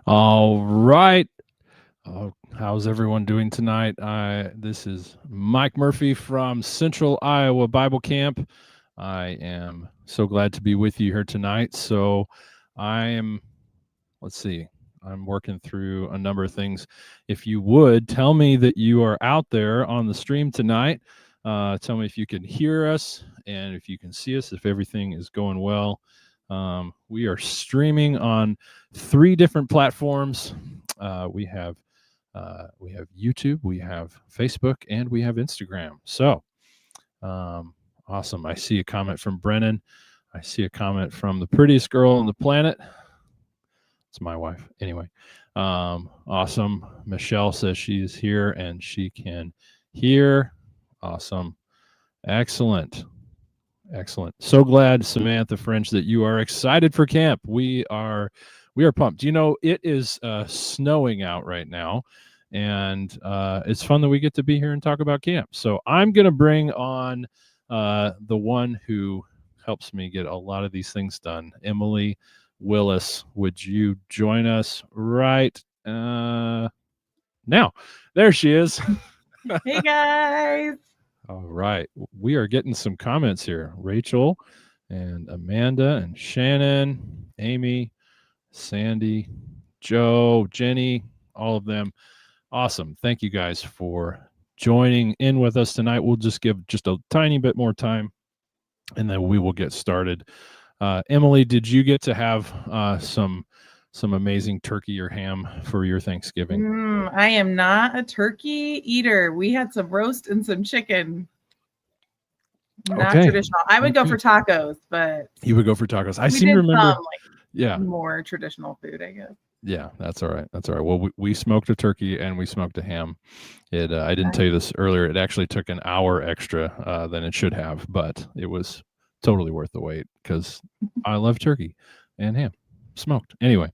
All right. How's everyone doing tonight? This is Mike Murphy from Central Iowa Bible Camp. I am so glad to be with you here tonight. So I'm working through a number of things. If you would tell me that you are out there on the stream tonight, tell me if you can hear us and if you can see us, if everything is going well. We are streaming on 3 different platforms. We have YouTube, we have Facebook, and we have Instagram. So awesome. I see a comment from Brennan. I see a comment from the prettiest girl on the planet. It's my wife. Anyway, awesome. Michelle says she is here and she can hear. Awesome. Excellent. Excellent. So glad, Samantha French, that you are excited for camp. We are pumped. You know, it is snowing out right now, and it's fun that we get to be here and talk about camp. So I'm going to bring on the one who helps me get a lot of these things done, Emily Willis. Would you join us right now? There she is. Hey, guys. All right. We are getting some comments here. Rachel and Amanda and Shannon, Amy, Sandy, Joe, Jenny, all of them. Awesome. Thank you guys for joining in with us tonight. We'll just give just a tiny bit more time and then we will get started. Emily, did you get to have some amazing turkey or ham for your Thanksgiving? I am not a turkey eater. We had some roast and some chicken. Not traditional. I would go for tacos, but you would go for tacos. I seem to remember more traditional food, I guess. Yeah, that's all right. That's all right. Well, we smoked a turkey and we smoked a ham. I didn't tell you this earlier. It actually took an hour extra than it should have, but it was totally worth the wait because I love turkey and ham smoked. Anyway,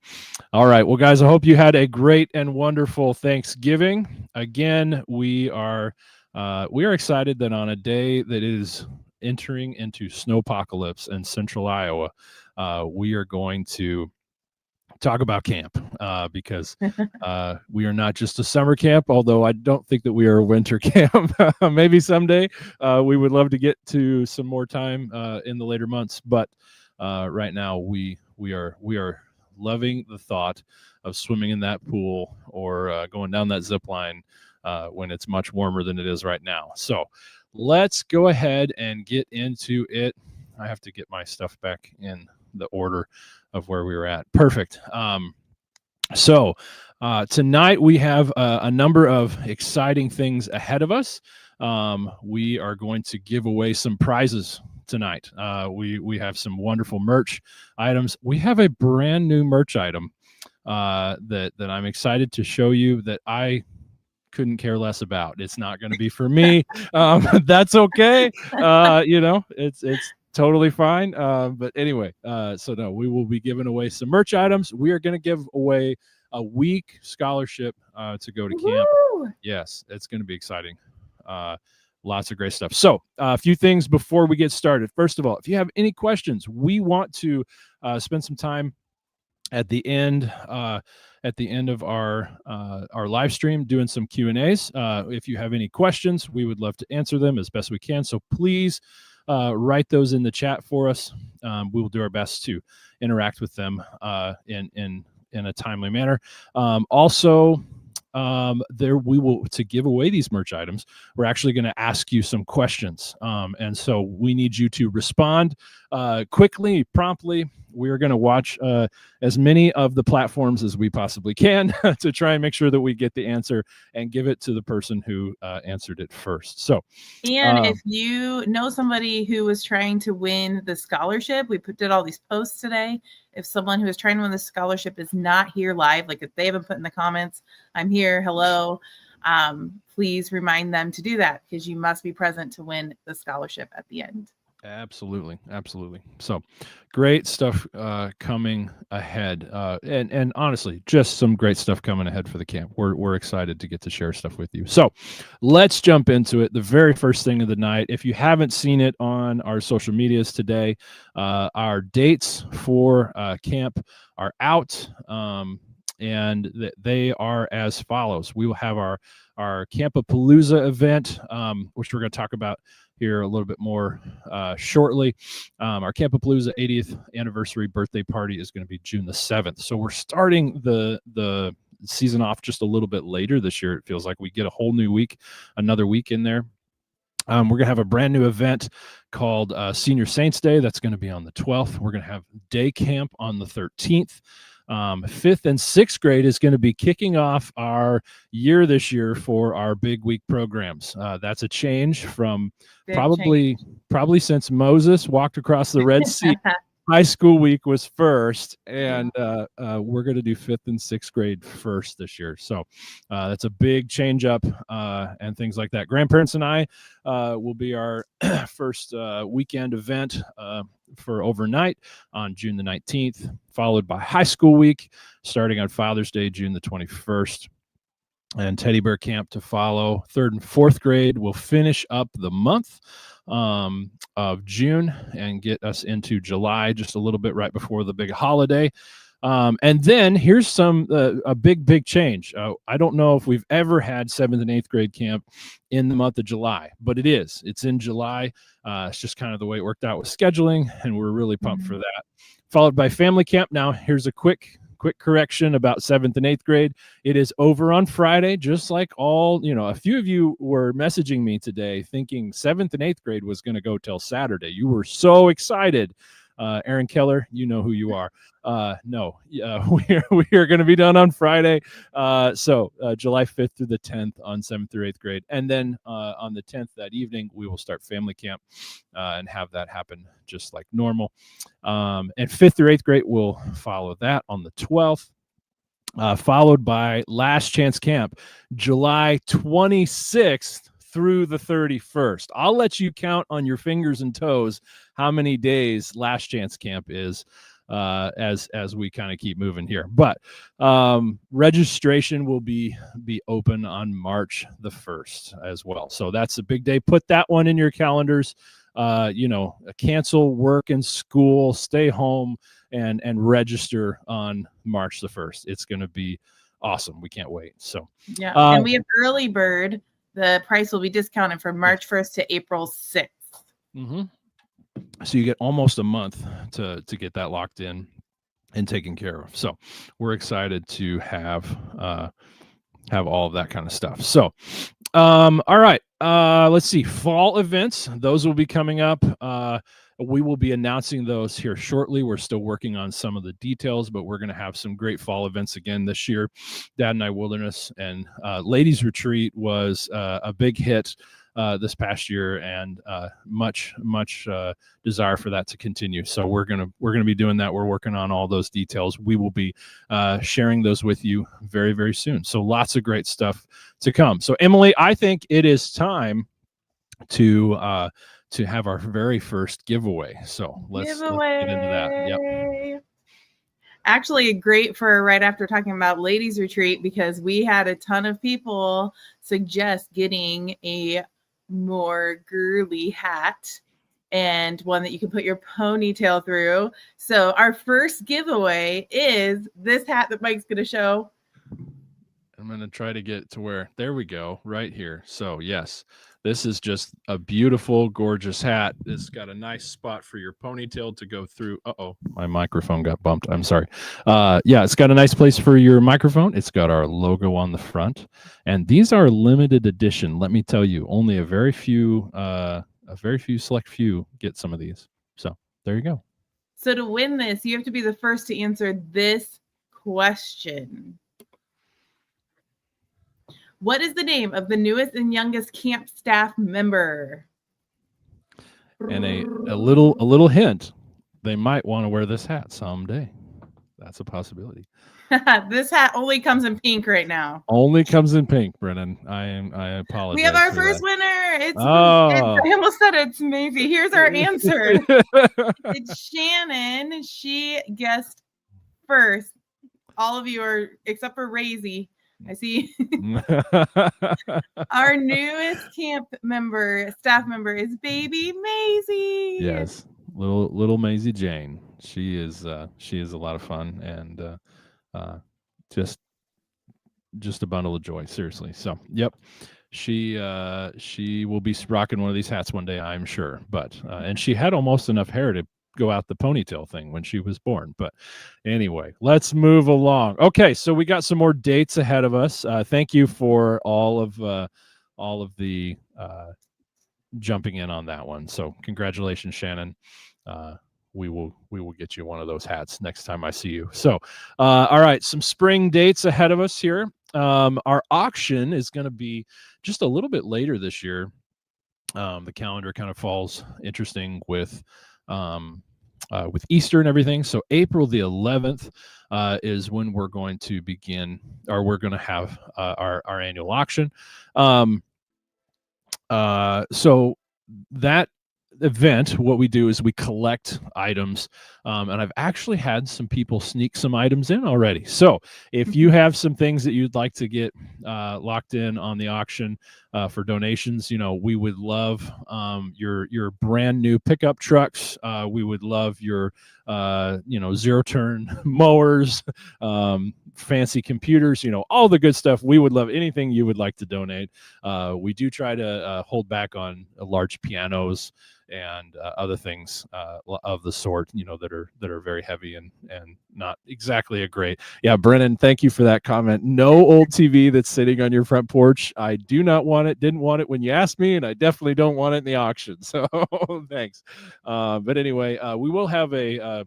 all right. Well, guys, I hope you had a great and wonderful Thanksgiving. Again, we are excited that on a day that is entering into snowpocalypse in Central Iowa, we are going to talk about camp because we are not just a summer camp, although I don't think that we are a winter camp. Maybe someday we would love to get to some more time in the later months, but right now we are loving the thought of swimming in that pool or going down that zip line when it's much warmer than it is right now. So let's go ahead and get into it. I have to get my stuff back in the order of where we were at. Perfect. So tonight we have a number of exciting things ahead of us. We are going to give away some prizes tonight. We have some wonderful merch items. We have a brand new merch item that I'm excited to show you that I couldn't care less about. It's not going to be for me. That's okay. It's totally fine. But anyway, so no, we will be giving away some merch items. We are going to give away a week scholarship to go to camp. Yes, it's going to be exciting. Lots of great stuff. So a few things before we get started. First of all, if you have any questions, we want to spend some time at the end of our live stream doing some Q&As. If you have any questions, we would love to answer them as best we can. So please write those in the chat for us. We will do our best to interact with them in a timely manner. Also, we will, to give away these merch items, we're actually going to ask you some questions. And so we need you to respond quickly, promptly. We're going to watch as many of the platforms as we possibly can to try and make sure that we get the answer and give it to the person who answered it first. So, and if you know somebody who was trying to win the scholarship, we did all these posts today. If someone who is trying to win the scholarship is not here live, like if they haven't put in the comments, I'm here, hello, please remind them to do that, because you must be present to win the scholarship at the end. Absolutely. So great stuff coming ahead. And honestly, just some great stuff coming ahead for the camp. We're excited to get to share stuff with you. So let's jump into it. The very first thing of the night, if you haven't seen it on our social medias today, our dates for camp are out. And they are as follows. We will have our Campapalooza event, which we're going to talk about here a little bit more shortly. Our Campapalooza 80th anniversary birthday party is going to be June the 7th. So we're starting the season off just a little bit later this year. It feels like we get a whole new week, another week in there. We're going to have a brand new event called Senior Saints Day. That's going to be on the 12th. We're going to have day camp on the 13th. 5th and 6th grade is going to be kicking off our year this year for our big week programs. That's a change from probably since Moses walked across the Red Sea. High school week was first, and we're going to do 5th and 6th grade first this year. So that's a big change up and things like that. Grandparents and I will be our first weekend event for overnight on June the 19th, followed by high school week starting on Father's Day, June the 21st. And Teddy Bear Camp to follow. 3rd and 4th grade will finish up the month of June and get us into July, just a little bit right before the big holiday. And then here's a big change. I don't know if we've ever had 7th and 8th grade camp in the month of July, but it's in July. It's just kind of the way it worked out with scheduling, and we're really pumped for that. Followed by family camp. Now here's a quick correction about 7th and 8th grade. It is over on Friday, just like a few of you were messaging me today thinking 7th and 8th grade was going to go till Saturday. You were so excited. Aaron Keller, you know who you are. No, we are going to be done on Friday. So July 5th through the 10th on 7th through 8th grade. And then on the 10th that evening, we will start family camp and have that happen just like normal. And 5th through 8th grade will follow that on the 12th. Followed by Last Chance Camp, July 26th through the 31st. I'll let you count on your fingers and toes how many days Last Chance Camp is as we kind of keep moving here. But registration will be open on March the 1st as well. So that's a big day. Put that one in your calendars. Cancel work and school, stay home, and register on March the 1st. It's going to be awesome. We can't wait. So yeah, and we have early bird. The price will be discounted from March 1st to April 6th. Mm-hmm. So you get almost a month to get that locked in and taken care of. So we're excited to have all of that kind of stuff. So, all right, let's see. Fall events, those will be coming up. We will be announcing those here shortly. We're still working on some of the details, but we're going to have some great fall events again this year. Dad and I Wilderness and Ladies Retreat was a big hit this past year, and much desire for that to continue. So we're gonna be doing that. We're working on all those details. We will be sharing those with you very, very soon. So lots of great stuff to come. So Emily, I think it is time to have our very first giveaway. So let's get into that. Yep. Actually, great for right after talking about ladies retreat, because we had a ton of people suggest getting a more girly hat and one that you can put your ponytail through. So our first giveaway is this hat that Mike's going to show. I'm going to try to get to where, there we go, right here. So yes, this is just a beautiful, gorgeous hat. It's got a nice spot for your ponytail to go through. Uh-oh, my microphone got bumped. I'm sorry. Yeah, it's got a nice place for your microphone. It's got our logo on the front. And these are limited edition. Let me tell you, only a very few select few get some of these. So there you go. So to win this, you have to be the first to answer this question. What is the name of the newest and youngest camp staff member? And a little hint, they might want to wear this hat someday. That's a possibility. This hat only comes in pink right now. Only comes in pink, Brennan. I apologize. We have our first winner. I almost said it's Maisie. Here's our answer. It's Shannon. She guessed first. All of you are, except for Razy. I see. Our newest staff member is baby Maisie. Yes, little Maisie Jane. She is a lot of fun, and just a bundle of joy. Seriously. So, yep. She will be rocking one of these hats one day, I'm sure. But and she had almost enough hair to go out the ponytail thing when she was born. But anyway, let's move along. Okay, so we got some more dates ahead of us. Thank you for all of the jumping in on that one. So congratulations, Shannon. We will get you one of those hats next time I see you. So all right, some spring dates ahead of us here. Our auction is going to be just a little bit later this year. The calendar kind of falls interesting with Easter and everything. So April the 11th is when we're going to begin, or we're going to have our annual auction. So that event, what we do is we collect items, and I've actually had some people sneak some items in already. So if you have some things that you'd like to get locked in on the auction for donations, we would love your brand new pickup trucks. We would love your zero turn mowers, fancy computers, all the good stuff. We would love anything you would like to donate. We do try to hold back on large pianos and other things of the sort, that are very heavy and not exactly a great. Yeah, Brennan, thank you for that comment. No old TV that's sitting on your front porch. I do not want it. Didn't want it when you asked me, and I definitely don't want it in the auction. So thanks. But anyway, we will have a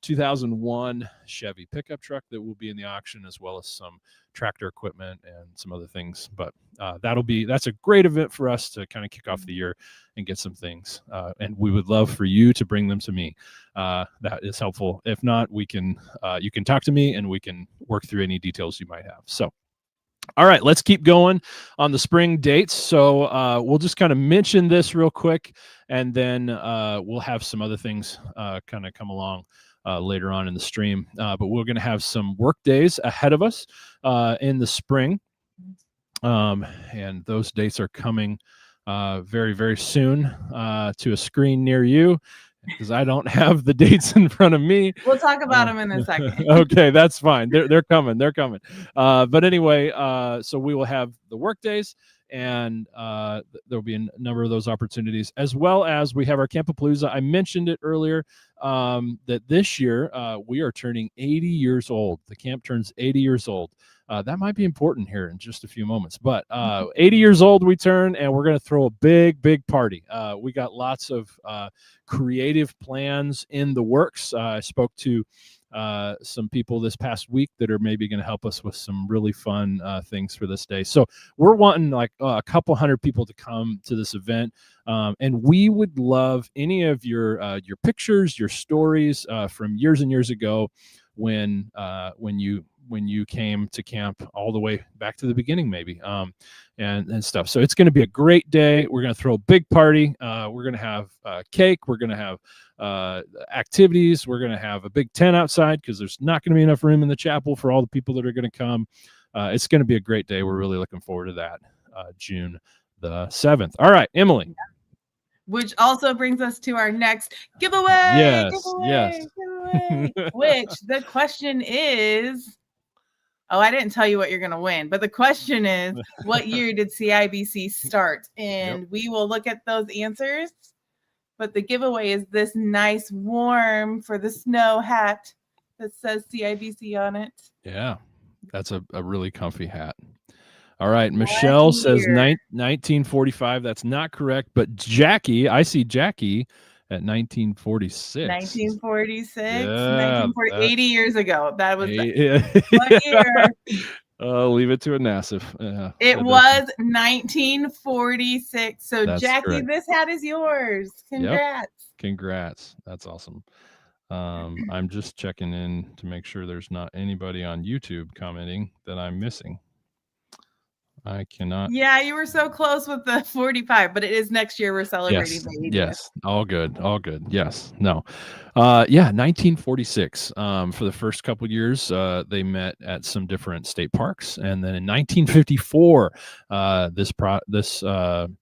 2001 Chevy pickup truck that will be in the auction, as well as some tractor equipment and some other things. But that's a great event for us to kind of kick off the year and get some things. And we would love for you to bring them to me. That is helpful. If not, you can talk to me and we can work through any details you might have. So, all right, let's keep going on the spring dates. So we'll just kind of mention this real quick, and then we'll have some other things kind of come along later on in the stream. But we're going to have some work days ahead of us in the spring. And those dates are coming very, very soon to a screen near you, because I don't have the dates in front of me. We'll talk about them in a second. Okay, that's fine. They're coming. They're coming. But anyway, so we will have the work days, and there'll be a number of those opportunities, as well as we have our Campapalooza. I mentioned it earlier that this year we are turning 80 years old. The camp turns 80 years old. That might be important here in just a few moments, but 80 years old we turn, and we're going to throw a big party. We got lots of creative plans in the works. I spoke to some people this past week that are maybe going to help us with some really fun things for this day. So we're wanting like a couple hundred people to come to this event. And we would love any of your pictures, your stories from years and years ago when you came to camp all the way back to the beginning, maybe, and stuff. So it's going to be a great day. We're going to throw a big party. We're going to have cake. We're going to have activities. We're going to have a big tent outside because there's not going to be enough room in the chapel for all the people that are going to come. It's going to be a great day. We're really looking forward to that. June the 7th. All right, Emily. Which also brings us to our next giveaway. Yes. Which the question is, I didn't tell you what you're going to win, but the question is, what year did CIBC start? And we will look at those answers. But the giveaway is this nice warm for the snow hat that says CIBC on it. Yeah, that's a really comfy hat. All right, Michelle says 1945. That's not correct, but Jackie, I see Jackie at 1946. 1946, yeah, 80 years ago. That was what year? Leave it to a Nassif. It was 1946. So That's Jackie, correct. this hat is yours. Congrats. Yep. Congrats. That's awesome. I'm just checking in to make sure there's not anybody on YouTube commenting that I'm missing. I cannot. Yeah, you were so close with the 45, but it is next year we're celebrating the 80th. Yes, all good. Yes, no. 1946. For the first couple of years, they met at some different state parks, and then in 1954, this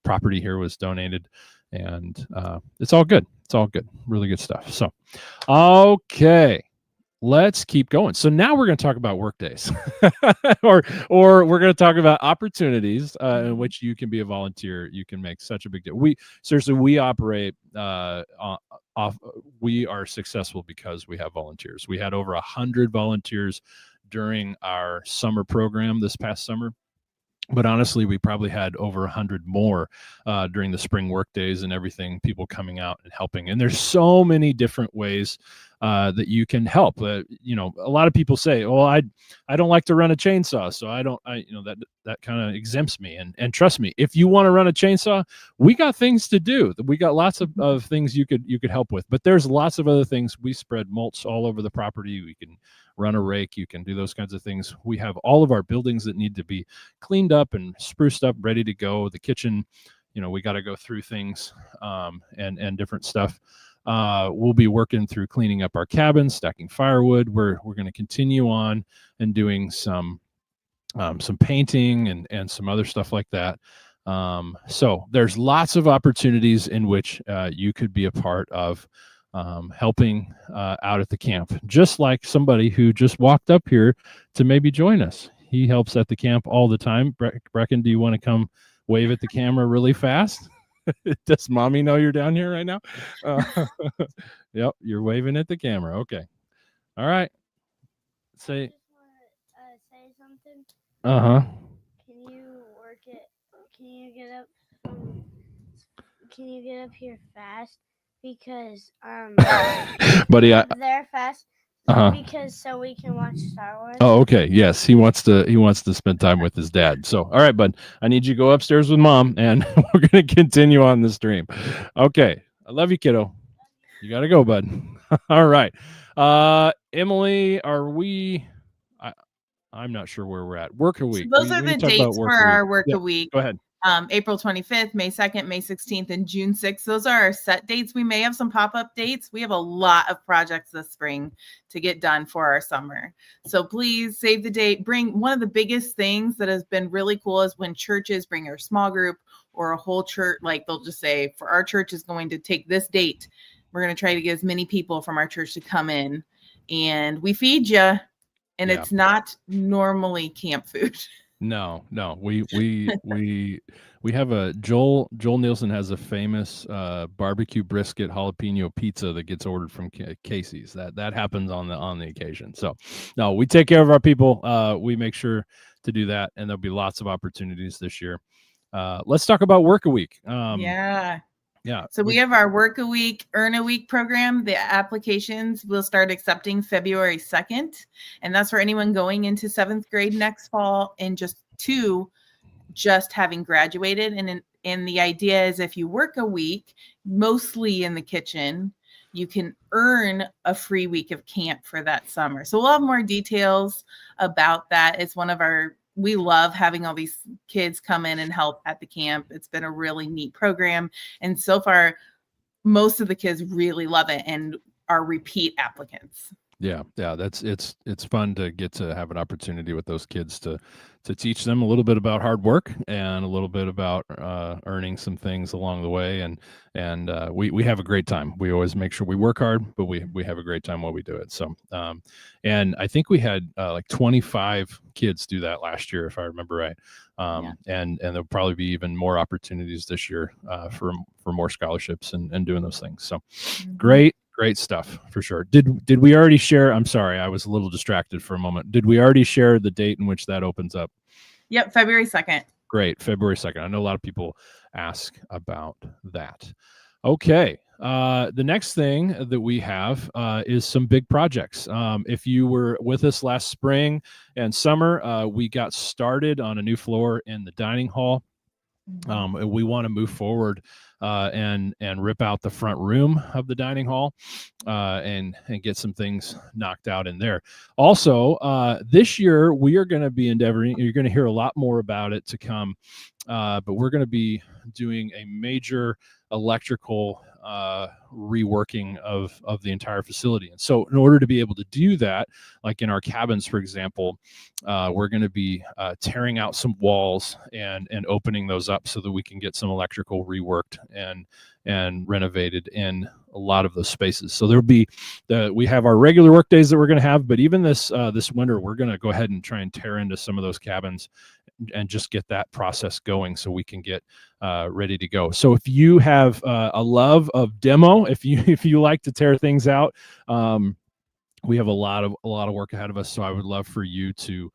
property here was donated, and it's all good. It's all good. Really good stuff. So, okay. Let's keep going. So now we're going to talk about work days, or we're going to talk about opportunities in which you can be a volunteer. You can make such a big deal. We operate we are successful because we have volunteers. We had over 100 volunteers during our summer program this past summer. But honestly, we probably had over 100 more during the spring work days and everything, people coming out and helping. And there's so many different ways that you can help. A lot of people say, well, I don't like to run a chainsaw, so that kind of exempts me. And trust me, if you want to run a chainsaw, we got things to do. We got lots of things you could help with. But there's lots of other things. We spread mulch all over the property. We can run a rake. You can do those kinds of things. We have all of our buildings that need to be cleaned up and spruced up, ready to go. The kitchen, we got to go through things and different stuff. We'll be working through cleaning up our cabins, stacking firewood. We're going to continue on and doing some painting and some other stuff like that. So there's lots of opportunities in which you could be a part of helping out at the camp, just like somebody who just walked up here to maybe join us. He helps at the camp all the time. Brecken, do you want to come wave at the camera really fast? Does mommy know you're down here right now? Yep, you're waving at the camera. Okay. All right. Say something. Uh-huh. Can you work it? Can you get up here fast? Because buddy, they're fast. Because so we can watch Star Wars. Oh, okay. Yes, he wants to spend time with his dad. So, all right, bud, I need you to go upstairs with mom, and we're gonna continue on the stream. Okay, I love you, kiddo. You gotta go, bud. All right, Emily, are we? I'm not sure where we're at. Work a week. So those are the dates for our work a week. Go ahead. April 25th, May 2nd, May 16th, and June 6th. Those are our set dates. We may have some pop-up dates. We have a lot of projects this spring to get done for our summer. So please save the date. Bring one of the biggest things that has been really cool is when churches bring their small group or a whole church, like they'll just say, for our church is going to take this date. We're going to try to get as many people from our church to come in, and we feed you, and it's not normally camp food. No, we have a Joel Nielsen has a famous barbecue brisket jalapeno pizza that gets ordered from Casey's. That happens on the occasion. So no, we take care of our people. We make sure to do that, and there'll be lots of opportunities this year. Let's talk about work a week. Yeah. So we have our Work a Week, Earn a Week program. The applications will start accepting February 2nd. And that's for anyone going into 7th grade next fall and just having graduated. And the idea is if you work a week, mostly in the kitchen, you can earn a free week of camp for that summer. So we'll have more details about that. It's we love having all these kids come in and help at the camp. It's been a really neat program. And so far, most of the kids really love it and are repeat applicants. Yeah. It's fun to get to have an opportunity with those kids to teach them a little bit about hard work and a little bit about earning some things along the way. And we have a great time. We always make sure we work hard, but we have a great time while we do it. So, and I think we had like 25 kids do that last year, if I remember right. And there'll probably be even more opportunities this year for more scholarships and doing those things. So Great stuff for sure. Did we already share? I'm sorry, I was a little distracted for a moment. Did we already share the date in which that opens up? Yep, February 2nd. Great, February 2nd. I know a lot of people ask about that. Okay, the next thing that we have is some big projects. If you were with us last spring and summer, we got started on a new floor in the dining hall. We want to move forward and rip out the front room of the dining hall and get some things knocked out in there. Also, this year we are going to be endeavoring, you're going to hear a lot more about it to come, but we're going to be doing a major electrical reworking of the entire facility. And so in order to be able to do that, like in our cabins, for example, we're going to be tearing out some walls and opening those up so that we can get some electrical reworked and renovated in a lot of those spaces. So there'll be we have our regular work days that we're going to have, but even this winter, we're going to go ahead and try and tear into some of those cabins and just get that process going so we can get ready to go. So if you have a love of demo, if you like to tear things out, we have a lot of work ahead of us. So I would love for you to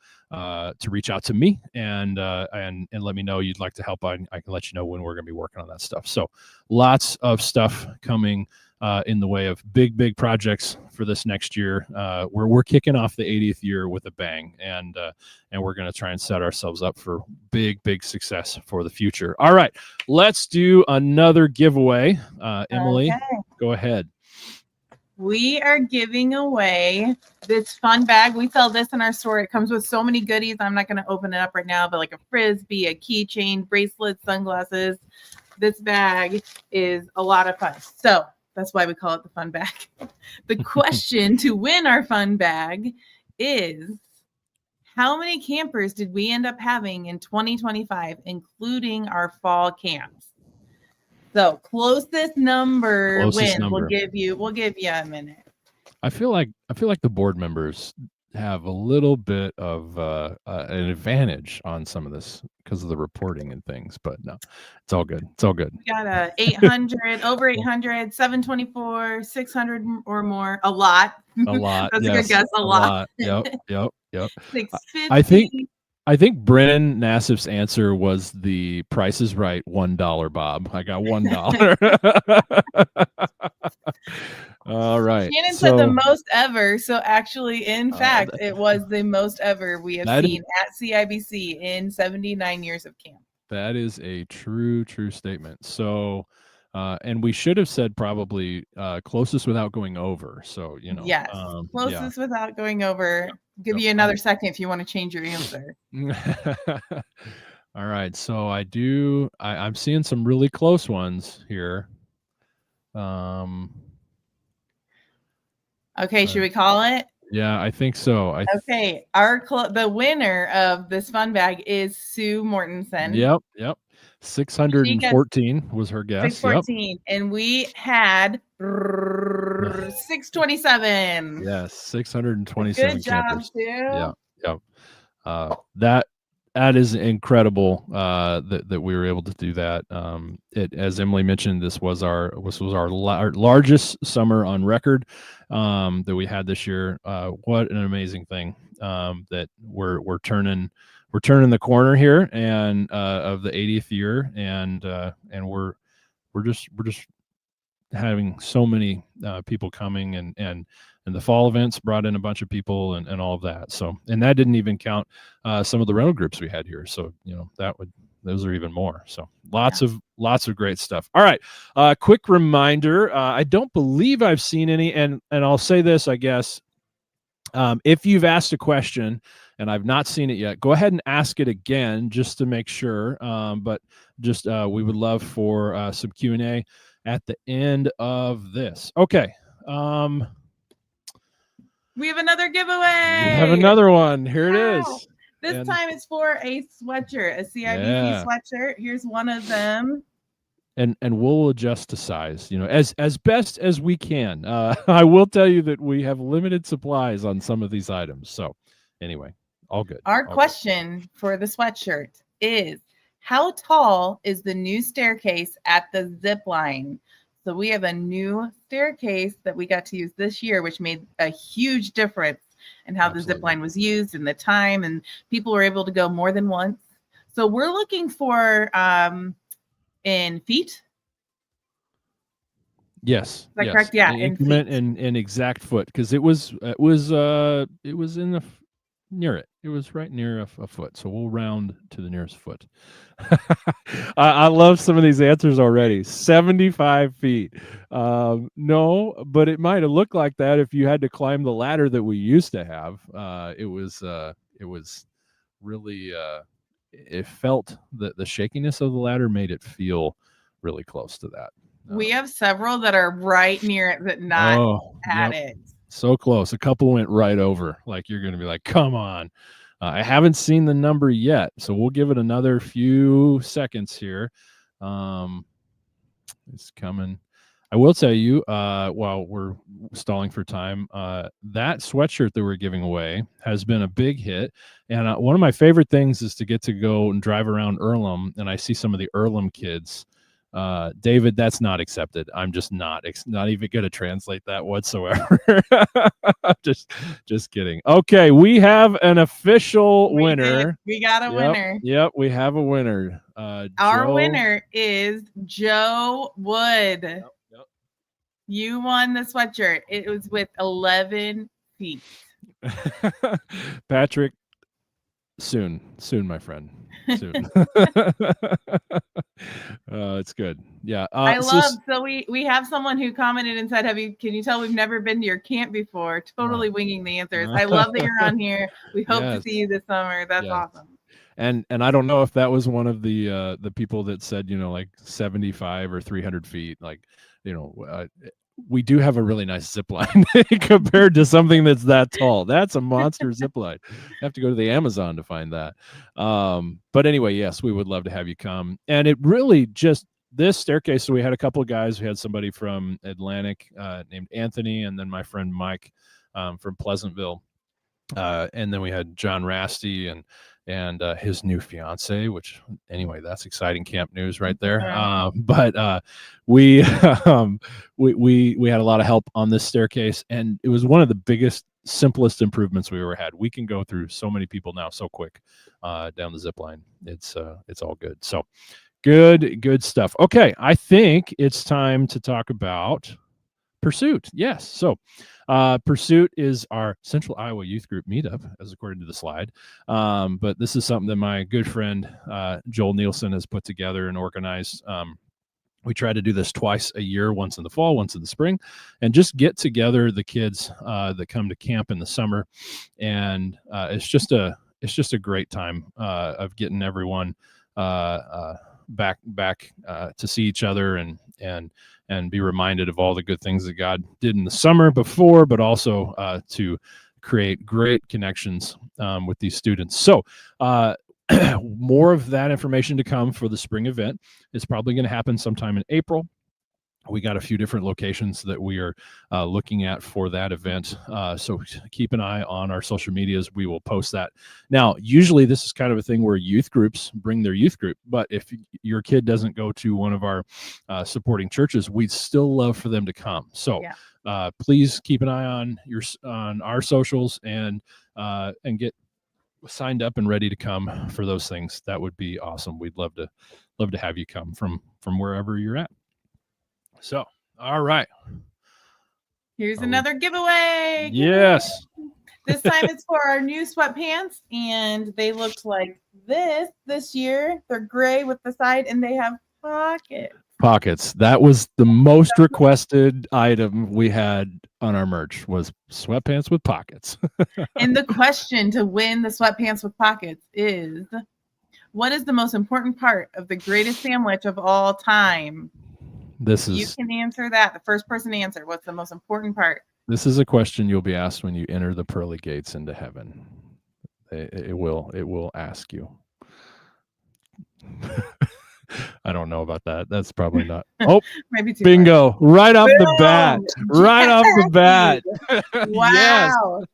reach out to me and let me know you'd like to help. I can let you know when we're going to be working on that stuff. So lots of stuff coming in the way of big projects for this next year. We're kicking off the 80th year with a bang, and we're going to try and set ourselves up for big success for the future. All right, let's do another giveaway. Emily, Go ahead. We are giving away this fun bag. We sell this in our store. It comes with so many goodies. I'm not going to open it up right now, but like a Frisbee, a keychain, bracelets, sunglasses. This bag is a lot of fun. So that's why we call it the fun bag. The question to win our fun bag is, how many campers did we end up having in 2025, including our fall camps? So closest number wins. We'll give you a minute. I feel like the board members have a little bit of an advantage on some of this because of the reporting and things, but no, it's all good. It's all good. We got 800, over 800, 724, 600 or more. A lot. A lot. That's yes, a good guess. A lot. Yep. 650. I think Brennan Nassif's answer was the Price is Right $1, Bob. I got $1. All right. Shannon said the most ever. So actually, in fact, it was the most ever we have seen at CIBC in 79 years of camp. That is a true statement. So, and we should have said probably closest without going over. So, yes, closest without going over. Give you another second if you want to change your answer. All right. So I'm seeing some really close ones here. Okay, should we call it? Yeah, I think so. Okay, the winner of this fun bag is Sue Mortensen. Yep. 614 was her guess. 614, and we had 627. Yes, 627. Good job, campers. Sue. Yep. That is incredible that we were able to do that. As Emily mentioned, this was our largest summer on record that we had this year. What an amazing thing that we're turning the corner here and of the 80th year, and we're we're just having so many people coming, and the fall events brought in a bunch of people and all of that. So, and that didn't even count some of the rental groups we had here. So, those are even more. So lots of great stuff. All right. Quick reminder. I don't believe I've seen any, and I'll say this, I guess, if you've asked a question and I've not seen it yet, go ahead and ask it again just to make sure. But just we would love for some Q&A at the end of this. Okay. We have another giveaway. We have another one. Here it is. This time it's for a sweatshirt, a CIBC sweatshirt. Here's one of them. And we'll adjust to size, as best as we can. I will tell you that we have limited supplies on some of these items. So anyway, all good. Our question for the sweatshirt is, how tall is the new staircase at the zip line? So we have a new staircase that we got to use this year, which made a huge difference in how the zip line was used and the time, and people were able to go more than once. So we're looking for in feet. Yes. Is that correct? Yeah. Increment in exact foot, because it was in the near it. It was right near a foot. So we'll round to the nearest foot. I love some of these answers already. 75 feet. No, but it might have looked like that if you had to climb the ladder that we used to have. It was really, it felt that the shakiness of the ladder made it feel really close to that. We have several that are right near it, but not at it. So close. A couple went right over. Like, you're going to be like, come on. I haven't seen the number yet, so we'll give it another few seconds here. It's coming. I will tell you, while we're stalling for time, that sweatshirt that we're giving away has been a big hit. And one of my favorite things is to get to go and drive around Earlham, and I see some of the Earlham kids. David, that's not accepted. I'm just not even going to translate that whatsoever. just kidding. Okay, we have an official winner. We got a winner. Yep, we have a winner. Our winner is Joe Wood. Yep. You won the sweatshirt. It was with 11 feet. Patrick, soon, my friend. Soon. It's good. Yeah. So we have someone who commented and said, can you tell we've never been to your camp before? Totally winging the answers. I love that you're on here. We hope to see you this summer. That's awesome. And I don't know if that was one of the people that said, like 75 or 300 feet, like, we do have a really nice zip line compared to something that's that tall. That's a monster zip line. You have to go to the Amazon to find that. But anyway, yes, we would love to have you come. And it really just, this staircase, so we had a couple of guys. We had somebody from Atlantic named Anthony, and then my friend Mike from Pleasantville. And then we had John Rasty and his new fiance, which anyway, that's exciting camp news right there. But we had a lot of help on this staircase, and it was one of the biggest, simplest improvements we ever had. We can go through so many people now so quick down the zip line. It's all good. So good stuff. Okay, I think it's time to talk about Pursuit. Yes. So Pursuit is our Central Iowa Youth Group meetup, as according to the slide. But this is something that my good friend Joel Nielsen has put together and organized. We try to do this twice a year, once in the fall, once in the spring, and just get together the kids that come to camp in the summer. And it's just a great time of getting everyone back to see each other and be reminded of all the good things that God did in the summer before, but also to create great connections with these students. So more of that information to come for the spring event. It's probably going to happen sometime in April. We got a few different locations that we are looking at for that event. So keep an eye on our social medias. We will post that. Now, usually this is kind of a thing where youth groups bring their youth group, but if your kid doesn't go to one of our supporting churches, we'd still love for them to come. So please keep an eye on our socials and get signed up and ready to come for those things. That would be awesome. We'd love to have you come from wherever you're at. So, all right. Here's another giveaway. Yes. This time it's for our new sweatpants, and they looked like this year. They're gray with the side, and they have pockets. That was the most requested item we had on our merch, was sweatpants with pockets. And the question to win the sweatpants with pockets is, what is the most important part of the greatest sandwich of all time? You can answer that. The first person to answer, what's the most important part? This is a question you'll be asked when you enter the pearly gates into heaven. It will ask you. I don't know about that. That's probably not. Oh, maybe too bingo! Far. Right off the bat. Right off the bat. Wow.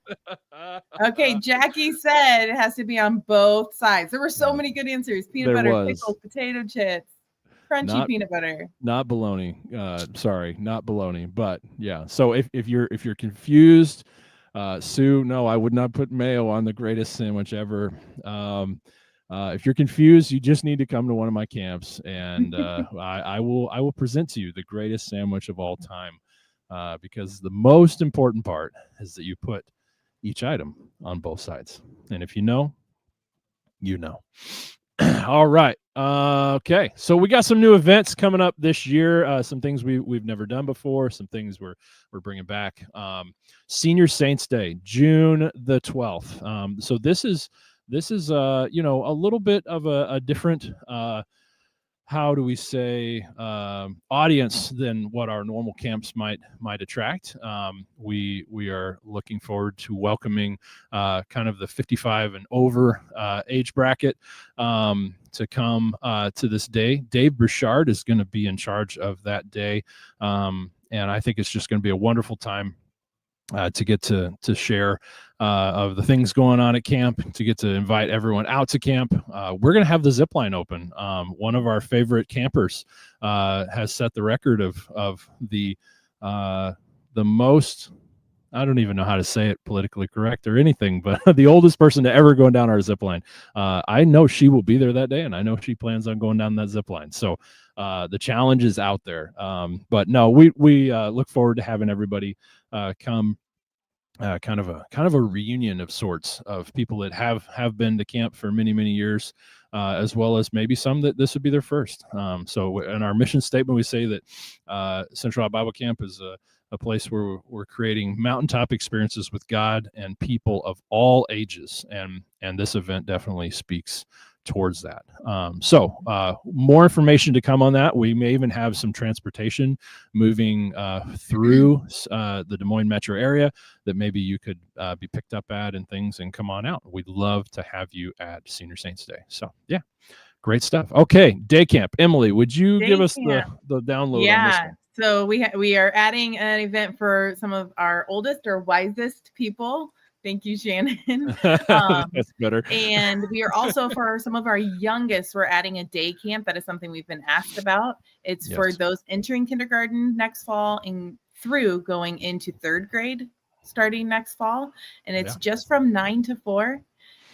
Okay, Jackie said it has to be on both sides. There were so many good answers: peanut butter, pickles, potato chips, crunchy peanut butter. Not bologna. Sorry, not bologna. But yeah. So if you're confused, Sue, no, I would not put mayo on the greatest sandwich ever. If you're confused, you just need to come to one of my camps, and I will present to you the greatest sandwich of all time, because the most important part is that you put each item on both sides. And if you know, you know. All right. Okay. So we got some new events coming up this year. Some things we've never done before. Some things we're bringing back. Senior Saints Day, June the 12th. So this is a little bit of a different how do we say audience than what our normal camps might attract. We are looking forward to welcoming kind of the 55 and over age bracket to come to this day. Dave Burchard is going to be in charge of that day, and I think it's just going to be a wonderful time to get to share of the things going on at camp, to get to invite everyone out to camp. We're going to have the zip line open. One of our favorite campers has set the record of the most, I don't even know how to say it politically correct or anything, but the oldest person to ever go down our zip line. I know she will be there that day, and I know she plans on going down that zip line. So the challenge is out there. But no, we look forward to having everybody come. Kind of a reunion of sorts of people that have been to camp for many years, as well as maybe some that this would be their first. So in our mission statement, we say that Central Bible Camp is a place where we're creating mountaintop experiences with God and people of all ages, and this event definitely speaks towards that. So more information to come on that. We may even have some transportation moving through the Des Moines metro area that maybe you could be picked up at and things, and come on out. We'd love to have you at Senior Saints Day. So yeah, great stuff. Okay, day camp. Emily, would you give us the download on this one? So we are adding an event for some of our oldest or wisest people. Thank you, Shannon. That's better. And we are also, for some of our youngest, we're adding a day camp. That is something we've been asked about. It's for those entering kindergarten next fall and through going into third grade starting next fall. And it's just from 9 to 4.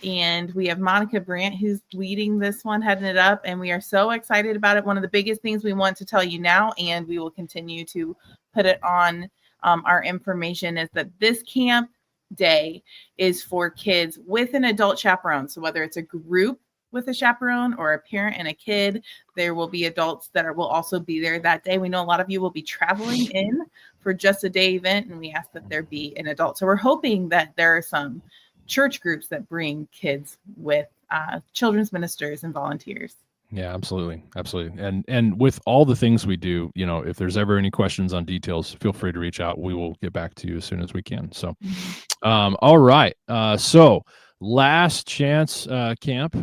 And we have Monica Brandt, who's leading this one, heading it up. And we are so excited about it. One of the biggest things we want to tell you now, and we will continue to put it on our information, is that this camp day is for kids with an adult chaperone. So whether it's a group with a chaperone or a parent and a kid, there will be adults that will also be there that day. We know a lot of you will be traveling in for just a day event, and we ask that there be an adult. So we're hoping that there are some church groups that bring kids with children's ministers and volunteers. Yeah, absolutely. And with all the things we do, if there's ever any questions on details, feel free to reach out. We will get back to you as soon as we can. So, all right. So last chance camp.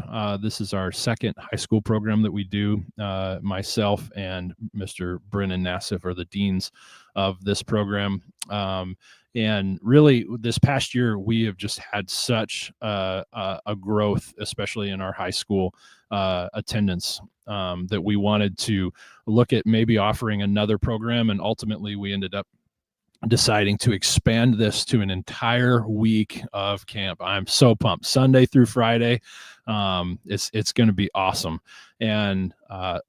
This is our second high school program that we do. Myself and Mr. Brennan Nassif are the deans of this program. And really, this past year, we have just had such a growth, especially in our high school attendance, that we wanted to look at maybe offering another program. And ultimately, we ended up deciding to expand this to an entire week of camp. I'm so pumped. Sunday through Friday. It's going to be awesome. And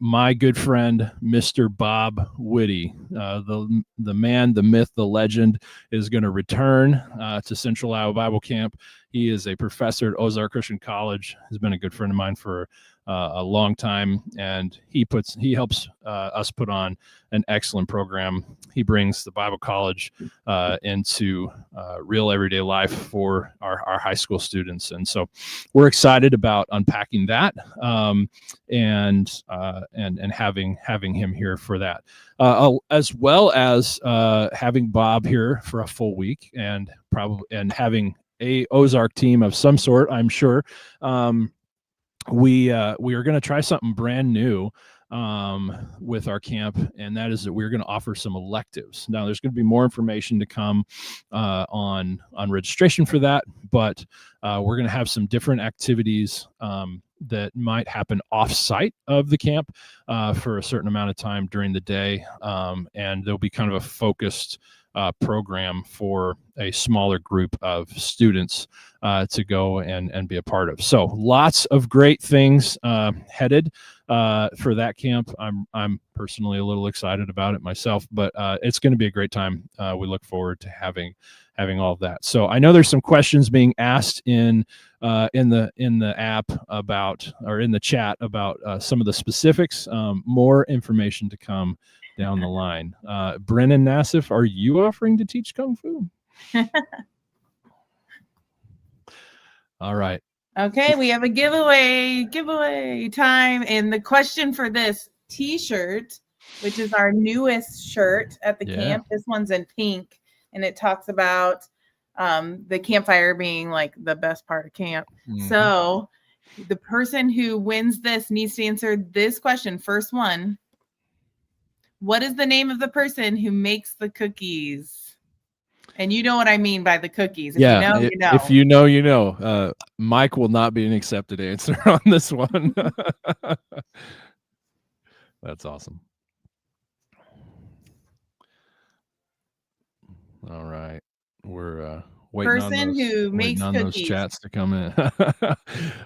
my good friend, Mr. Bob Whitty, the man, the myth, the legend, is going to return to Central Iowa Bible Camp. He is a professor at Ozark Christian College. Has been a good friend of mine for a long time, and he helps us put on an excellent program. He brings the Bible College into real everyday life for our high school students, and so we're excited about unpacking that and having him here for that, as well as having Bob here for a full week and having a Ozark team of some sort, I'm sure. We are going to try something brand new with our camp, and that is that we're going to offer some electives. Now, there's going to be more information to come on registration for that, but we're going to have some different activities that might happen off-site of the camp for a certain amount of time during the day, and there'll be kind of a focused program for a smaller group of students to go and be a part of. So lots of great things headed for that camp. I'm personally a little excited about it myself, but it's going to be a great time. We look forward to having all of that. So I know there's some questions being asked in the app about, or in the chat about some of the specifics. More information to come down the line. Brennan Nassif, are you offering to teach Kung Fu? All right. Okay, we have a giveaway time. And the question for this t-shirt, which is our newest shirt at the camp, this one's in pink, and it talks about the campfire being like the best part of camp. Mm-hmm. So the person who wins this needs to answer this question. First one. What is the name of the person who makes the cookies? And you know what I mean by the cookies. If you know, you know. If you know, you know. Mike will not be an accepted answer on this one. That's awesome. All right. We're waiting on those chats to come in.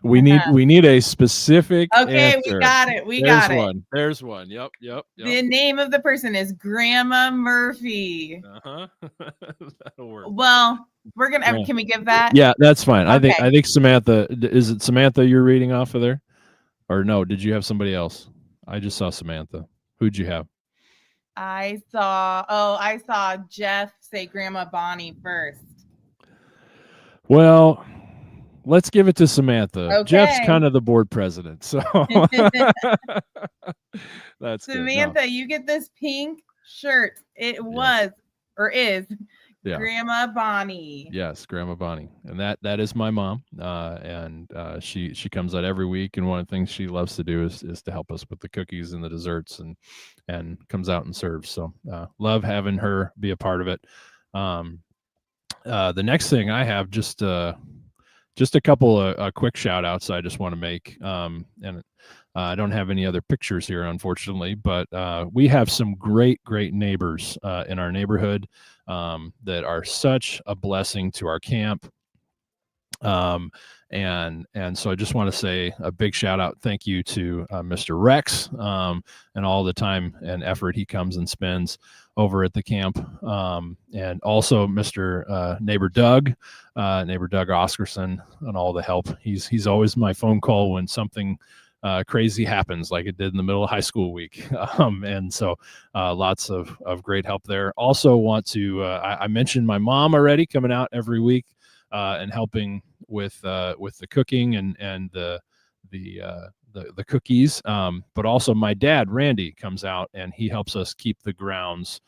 we need a specific answer. We got it. There's one. Yep. The name of the person is Grandma Murphy. That'll work. Well, we're gonna. Can we give that? Yeah, that's fine. Okay. I think Samantha. Is it Samantha you're reading off of there, or no? Did you have somebody else? I just saw Samantha. Who'd you have? I saw Jeff say Grandma Bonnie first. Well, let's give it to Samantha. Okay. Jeff's kind of the board president, so that's Samantha. Good. No. You get this pink shirt. It was or is Grandma Bonnie. Yes, Grandma Bonnie, and that is my mom. And she comes out every week, and one of the things she loves to do is to help us with the cookies and the desserts, and comes out and serves. So love having her be a part of it. The next thing I have just a couple of quick shout outs I just want to make. And I don't have any other pictures here, unfortunately, but we have some great neighbors in our neighborhood that are such a blessing to our camp. And so I just want to say a big shout out, thank you to Mr. Rex and all the time and effort he comes and spends over at the camp, and also Mr. Neighbor Doug Oscarson, and all the help. He's always my phone call when something crazy happens, like it did in the middle of high school week. And so lots of great help there. Also want to I mentioned my mom already, coming out every week and helping with the cooking and the cookies, but also my dad Randy comes out and he helps us keep the grounds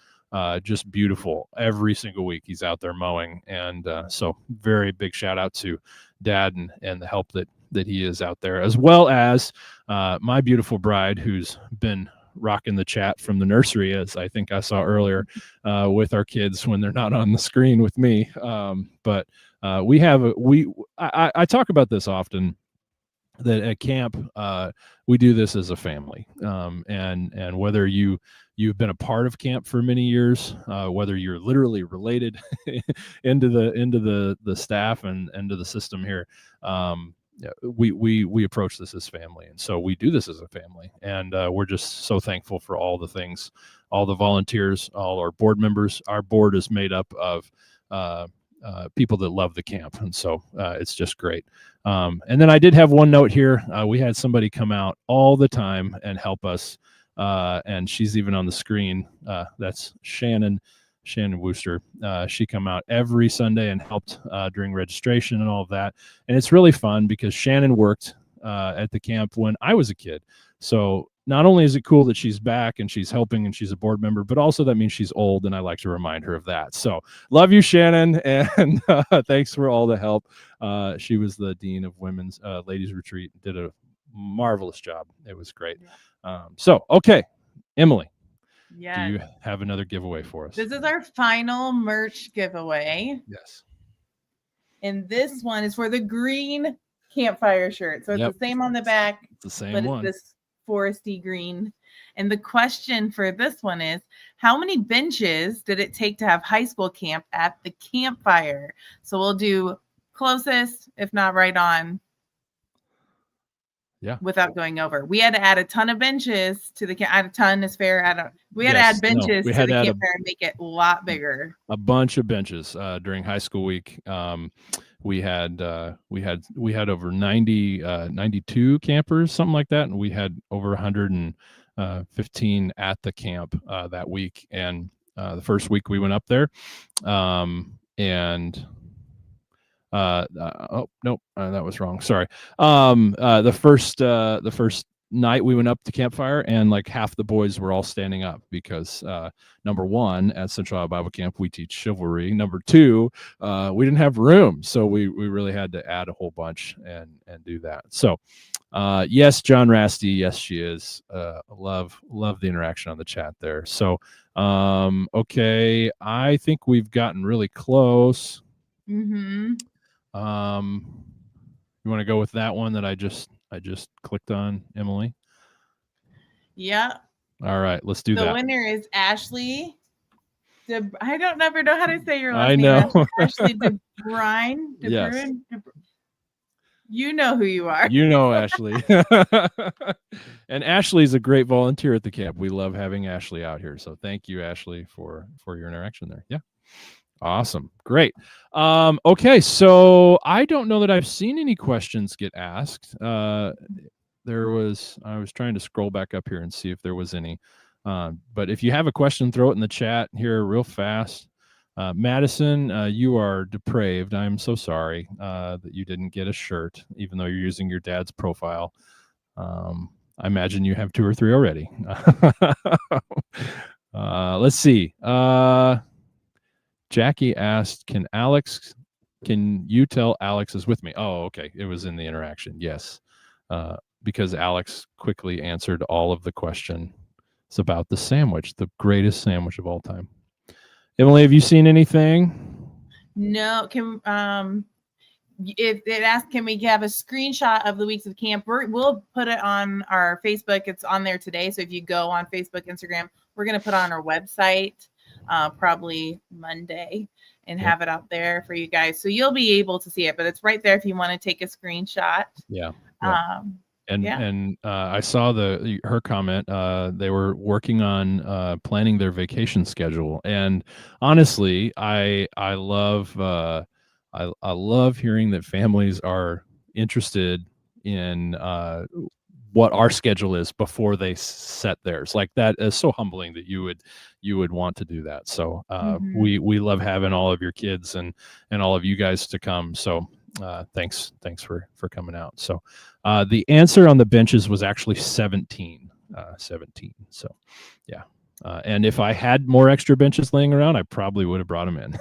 just beautiful every single week. He's out there mowing, and so very big shout out to Dad and the help that he is out there, as well as my beautiful bride, who's been rocking the chat from the nursery, as I think I saw earlier, with our kids when they're not on the screen with me. But I talk about this often. that at camp, we do this as a family. And whether you've been a part of camp for many years, whether you're literally related into the staff and into the system here, yeah, we approach this as family, and so we do this as a family, and we're just so thankful for all the things, all the volunteers, all our board members. Our board is made up of people that love the camp, and so it's just great. And then I did have one note here. We had somebody come out all the time and help us, and she's even on the screen. That's Shannon Wooster. She come out every Sunday and helped during registration and all of that. And it's really fun because Shannon worked at the camp when I was a kid. So not only is it cool that she's back and she's helping and she's a board member, but also that means she's old, and I like to remind her of that. So love you, Shannon, and thanks for all the help. She was the dean of women's ladies retreat, did a marvelous job. It was great. So, okay, Emily. Yeah. Do you have another giveaway for us? This is our final merch giveaway. Yes. And this one is for the green campfire shirt. So it's the same on the back. It's the same but one. It's this foresty green. And the question for this one is, how many benches did it take to have high school camp at the campfire? So we'll do closest, if not right on. Yeah. Without going over. We had to add a ton of benches to the camp. Add a ton is fair. We had to add benches to the campfire and make it a lot bigger. A bunch of benches during high school week. We had over 92 campers, something like that, and we had over 115 at the camp that week. And the first week we went up there, and oh nope, that was wrong. Sorry. The first night we went up to campfire, and like half the boys were all standing up because number one, at Central Iowa Bible Camp we teach chivalry. Number two, we didn't have room, so we really had to add a whole bunch and do that. So yes, John Rasty, yes she is. Love the interaction on the chat there. So okay, I think we've gotten really close. Mm-hmm. You want to go with that one that I just clicked on, Emily? Yeah. All right, let's do that. The winner is Ashley. I don't never know how to say your last name. I know. Ashley DeBrine. Yes. You know who you are. You know Ashley. And Ashley's a great volunteer at the camp. We love having Ashley out here. So thank you, Ashley, for your interaction there. Yeah. Awesome. Great. Okay. So I don't know that I've seen any questions get asked. I was trying to scroll back up here and see if there was any. But if you have a question, throw it in the chat here real fast. Madison, you are depraved. I'm so sorry that you didn't get a shirt, even though you're using your dad's profile. I imagine you have 2 or 3 already. Let's see. Jackie asked, can you tell Alex is with me? Oh, okay. It was in the interaction. Yes. Because Alex quickly answered all of the question. It's about the sandwich, the greatest sandwich of all time. Emily, have you seen anything? No. If it asks, can we have a screenshot of the weeks of camp? We'll put it on our Facebook. It's on there today. So if you go on Facebook, Instagram, we're going to put it on our website. Probably Monday, and have it out there for you guys, so you'll be able to see it. But it's right there if you want to take a screenshot. Yeah. And I saw her comment. They were working on planning their vacation schedule, and honestly, I love hearing that families are interested in what our schedule is before they set theirs. Like, that is so humbling that you would want to do that. So we love having all of your kids and all of you guys to come. So thanks for coming out. So the answer on the benches was actually 17. So yeah. And if I had more extra benches laying around, I probably would have brought them in.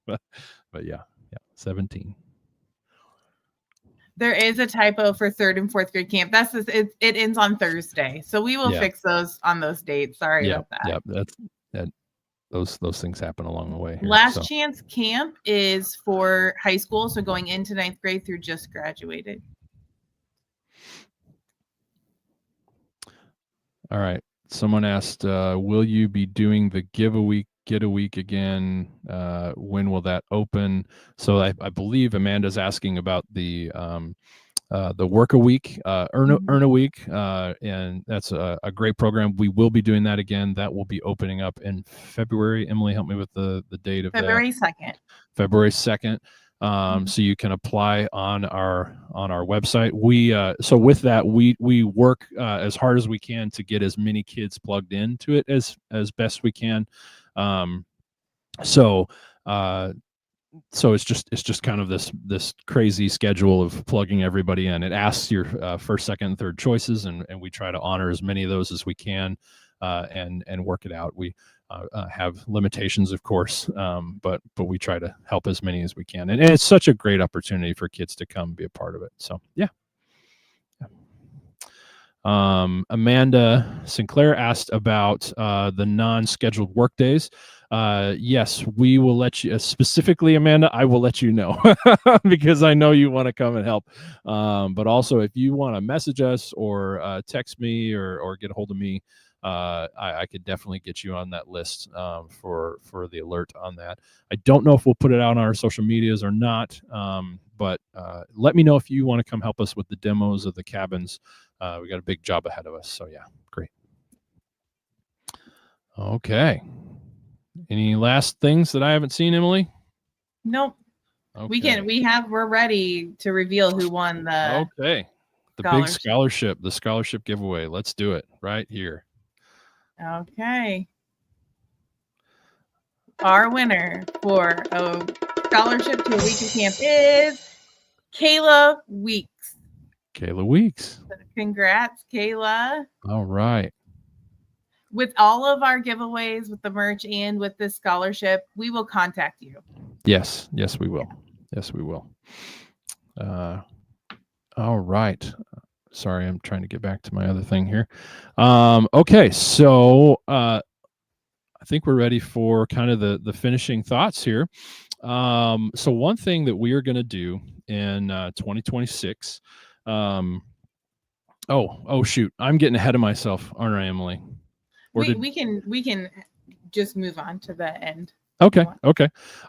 but yeah, 17. There is a typo for 3rd and 4th grade camp. That's just, it ends on Thursday, so we will fix those on those dates. Sorry about that. Yeah, those things happen along the way. Last chance camp is for high school, so going into 9th grade through just graduated. All right. Someone asked, will you be doing the give a week, get a week again? When will that open? So I believe Amanda's asking about the work a week, earn a week, and that's a great program. We will be doing that again. That will be opening up in February. Emily, help me with the date of February 2nd. February 2nd. So you can apply on our website. So with that, we work as hard as we can to get as many kids plugged into it as best we can. So it's just kind of this crazy schedule of plugging everybody in. It asks your first, second, and third choices, and we try to honor as many of those as we can, and work it out. We have limitations, of course, but we try to help as many as we can, and it's such a great opportunity for kids to come be a part of it. So yeah. Amanda Sinclair asked about the non-scheduled work days. Yes, we will let you, specifically, Amanda, I will let you know because I know you want to come and help. But also, if you want to message us or text me or get a hold of me, I could definitely get you on that list for the alert on that. I don't know if we'll put it out on our social medias or not, but let me know if you want to come help us with the demos of the cabins. We got a big job ahead of us. So yeah, great. Okay. Any last things that I haven't seen, Emily? Nope. Okay. We're ready to reveal who won the big scholarship, the scholarship giveaway. Let's do it right here. Okay. Our winner for a scholarship to a week of camp is Kayla Weeks. Kayla Weeks. Congrats, Kayla. All right. With all of our giveaways, with the merch and with this scholarship, we will contact you. Yes, we will. Yes, we will. All right. Sorry, I'm trying to get back to my other thing here. Okay, so I think we're ready for kind of the finishing thoughts here. So one thing that we are going to do in 2026. Oh shoot, I'm getting ahead of myself, aren't I, Emily? We can just move on to the end. Okay.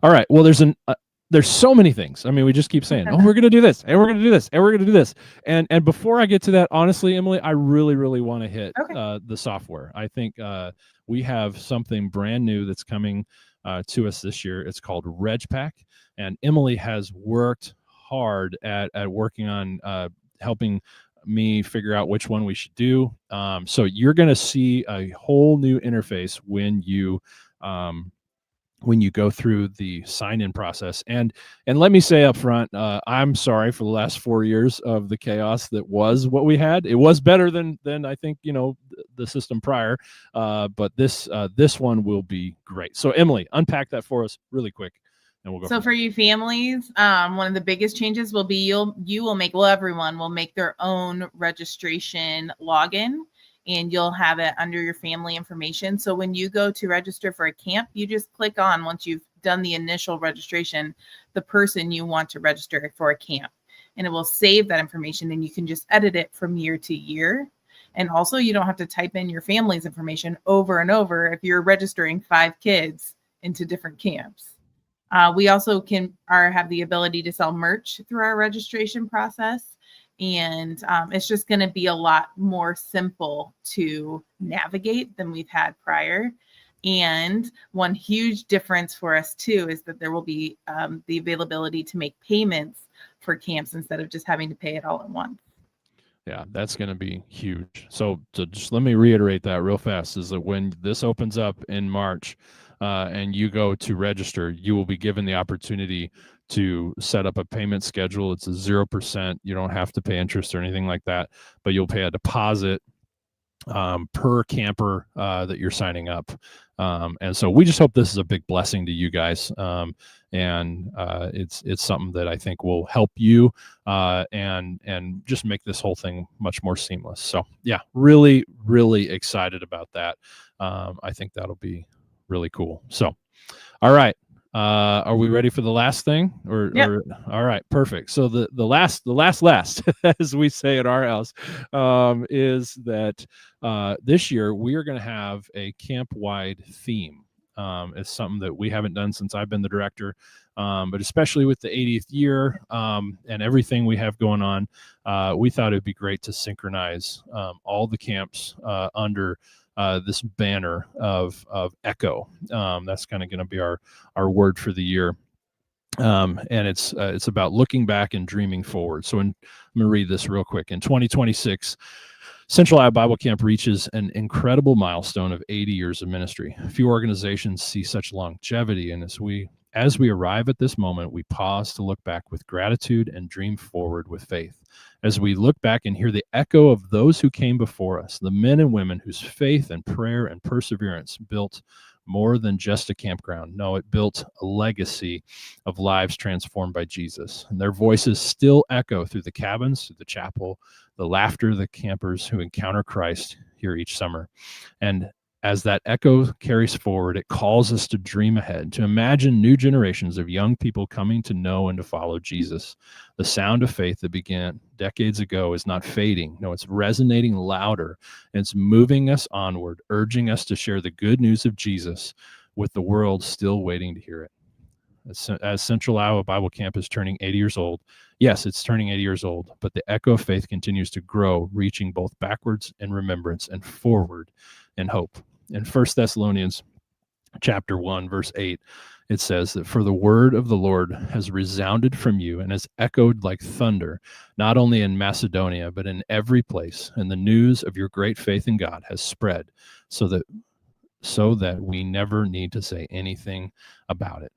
All right. Well, there's so many things. I mean, we just keep saying, oh, we're going to do this, and we're going to do this, and we're going to do this. And before I get to that, honestly, Emily, I really, really want to hit the software. I think we have something brand new that's coming to us this year. It's called RegPack, and Emily has worked hard at working on helping me figure out which one we should do. So you're going to see a whole new interface when you go through the sign-in process. And let me say up front, I'm sorry for the last 4 years of the chaos that was what we had. It was better than I think, the system prior, but this one will be great. So Emily, unpack that for us really quick. And we'll go. So for you families, one of the biggest changes will be everyone will make their own registration login, and you'll have it under your family information. So when you go to register for a camp, you just click on, once you've done the initial registration, the person you want to register for a camp, and it will save that information, and you can just edit it from year to year. And also, you don't have to type in your family's information over and over if you're registering 5 kids into different camps. We also have the ability to sell merch through our registration process. And it's just going to be a lot more simple to navigate than we've had prior. And one huge difference for us, too, is that there will be the availability to make payments for camps instead of just having to pay it all at once. Yeah, that's going to be huge. So just let me reiterate that real fast, is that when this opens up in March, and you go to register, you will be given the opportunity to set up a payment schedule. It's a 0%. You don't have to pay interest or anything like that, but you'll pay a deposit per camper that you're signing up. And so we just hope this is a big blessing to you guys. And it's something that I think will help you and just make this whole thing much more seamless. So yeah, really, really excited about that. I think that'll be really cool. So, all right. Are we ready for the last thing? Yep. All right, perfect. So the last, as we say at our house, is that this year we are going to have a camp-wide theme. It's something that we haven't done since I've been the director, but especially with the 80th year and everything we have going on, we thought it'd be great to synchronize all the camps under this banner of echo. That's kind of going to be our word for the year. And it's about looking back and dreaming forward. So I'm going to read this real quick. In 2026, Central Iowa Bible Camp reaches an incredible milestone of 80 years of ministry. Few organizations see such longevity, and as we arrive at this moment, we pause to look back with gratitude and dream forward with faith. As we look back and hear the echo of those who came before us, the men and women whose faith and prayer and perseverance built more than just a campground. No, it built a legacy of lives transformed by Jesus. And their voices still echo through the cabins, through the chapel, the laughter of the campers who encounter Christ here each summer. And as that echo carries forward, it calls us to dream ahead, to imagine new generations of young people coming to know and to follow Jesus. The sound of faith that began decades ago is not fading. No, it's resonating louder. And it's moving us onward, urging us to share the good news of Jesus with the world still waiting to hear it. As Central Iowa Bible Camp is turning 80 years old, yes, it's turning 80 years old, but the echo of faith continues to grow, reaching both backwards in remembrance and forward in hope. In 1 Thessalonians chapter 1, verse 8, it says that for the word of the Lord has resounded from you and has echoed like thunder, not only in Macedonia, but in every place. And the news of your great faith in God has spread so that we never need to say anything about it.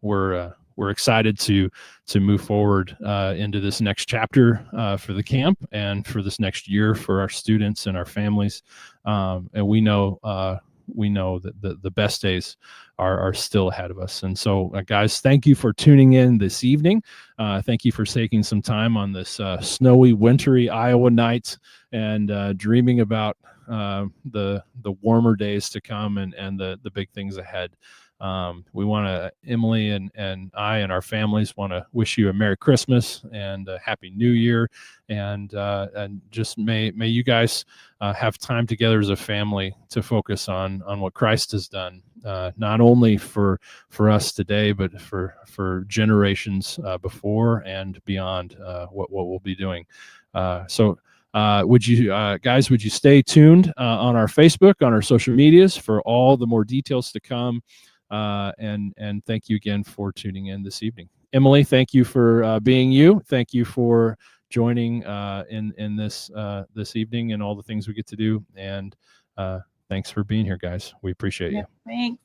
We're excited to move forward into this next chapter for the camp and for this next year for our students and our families. And we know that the best days are still ahead of us. And so, guys, thank you for tuning in this evening. Thank you for taking some time on this snowy, wintry Iowa night and dreaming about the warmer days to come and the big things ahead. We want to, Emily and I and our families want to wish you a Merry Christmas and a Happy New Year, and just may you guys have time together as a family to focus on what Christ has done, not only for us today, but for generations before and beyond what we'll be doing. So would you stay tuned on our Facebook, on our social medias for all the more details to come. And thank you again for tuning in this evening. Emily, thank you for being you. Thank you for joining in this evening and all the things we get to do. And thanks for being here, guys. We appreciate you. Thanks.